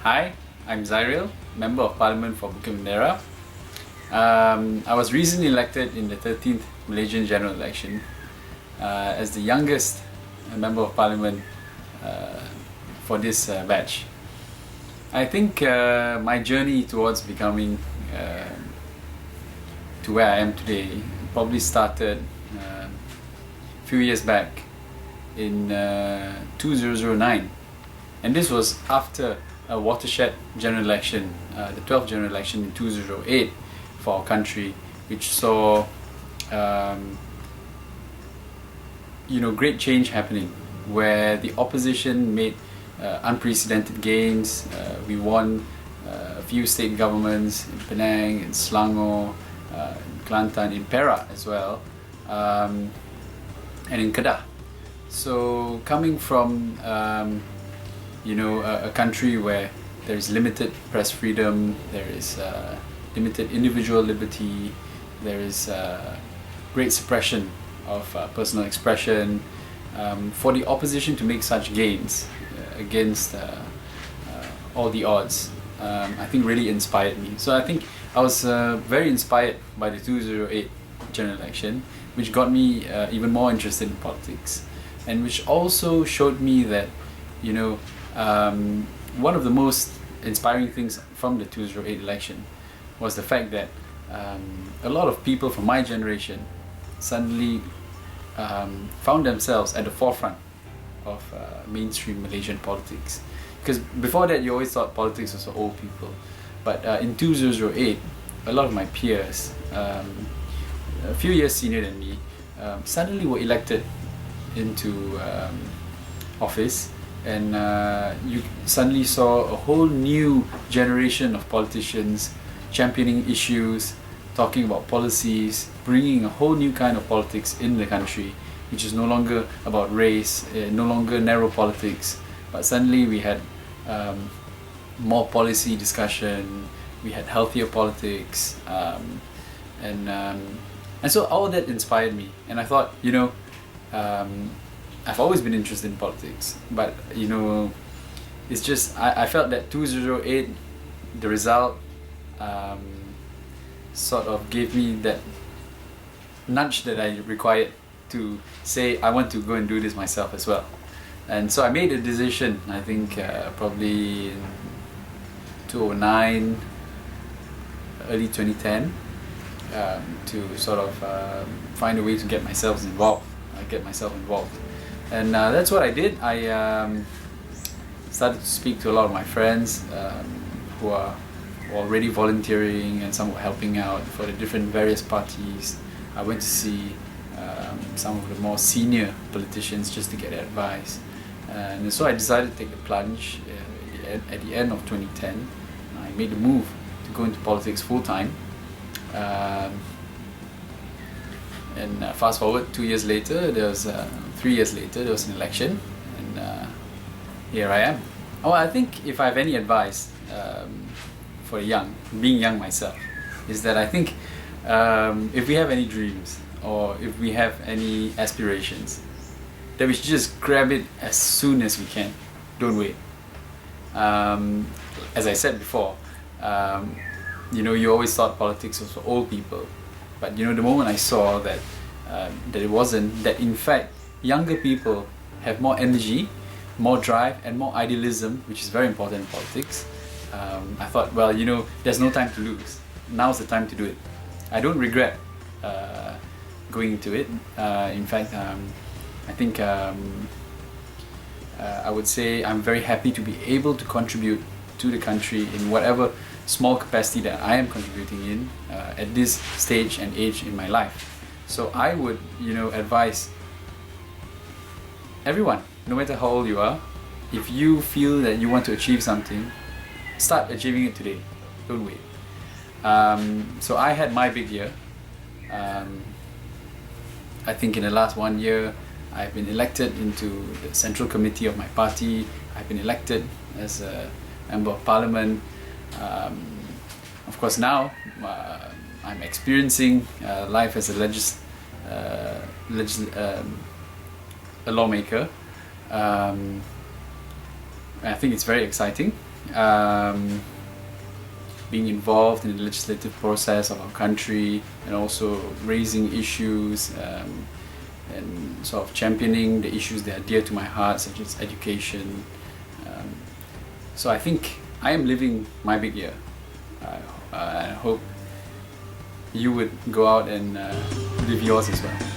Hi, I'm Zairil, Member of Parliament for Bukit Bendera. I was recently elected in the 13th Malaysian General Election as the youngest Member of Parliament for this batch. I think my journey towards becoming to where I am today probably started a few years back in 2009, and this was after a watershed general election, the 12th general election in 2008 for our country, which saw great change happening, where the opposition made unprecedented gains. We won a few state governments in Penang, in Selangor, in Kelantan, in Perak as well, and in Kedah. So coming from a country where there is limited press freedom, there is limited individual liberty, there is great suppression of personal expression, for the opposition to make such gains against all the odds, I think really inspired me. So I think I was very inspired by the 2008 general election, which got me even more interested in politics, and which also showed me that one of the most inspiring things from the 2008 election was the fact that a lot of people from my generation suddenly found themselves at the forefront of mainstream Malaysian politics. Because before that, you always thought politics was for old people. But in 2008, a lot of my peers, a few years senior than me, suddenly were elected into office, and you suddenly saw a whole new generation of politicians championing issues, talking about policies, bringing a whole new kind of politics in the country, which is no longer about race, no longer narrow politics, but suddenly we had more policy discussion, we had healthier politics, and so all that inspired me, and I thought, I've always been interested in politics, but it's just I felt that 2008, the result sort of gave me that nudge that I required to say I want to go and do this myself as well. And so I made a decision, I think probably in 2009, early 2010, to sort of find a way to get myself involved. And that's what I did. I started to speak to a lot of my friends who are already volunteering, and some were helping out for the different various parties. I went to see some of the more senior politicians just to get advice. And so I decided to take the plunge at the end of 2010. I made the move to go into politics full time. And fast forward 2 years later, 3 years later, there was an election, and here I am. Oh, I think if I have any advice for being young myself, is that I think if we have any dreams, or if we have any aspirations, that we should just grab it as soon as we can. Don't wait. As I said before, you always thought politics was for old people, but the moment I saw that it wasn't, that in fact younger people have more energy, more drive, and more idealism, which is very important in politics, I thought, well, there's no time to lose. Now's the time to do it. I don't regret going into it. In fact, I think I would say I'm very happy to be able to contribute to the country in whatever small capacity that I am contributing in at this stage and age in my life. So I would, advise everyone, no matter how old you are, if you feel that you want to achieve something, start achieving it today. Don't wait. So I had my big year. I think in the last 1 year, I've been elected into the central committee of my party. I've been elected as a member of parliament. Of course, now I'm experiencing life as a lawmaker. I think it's very exciting. being involved in the legislative process of our country, and also raising issues and sort of championing the issues that are dear to my heart, such as education. So I think I am living my big year. I hope you would go out and live yours as well.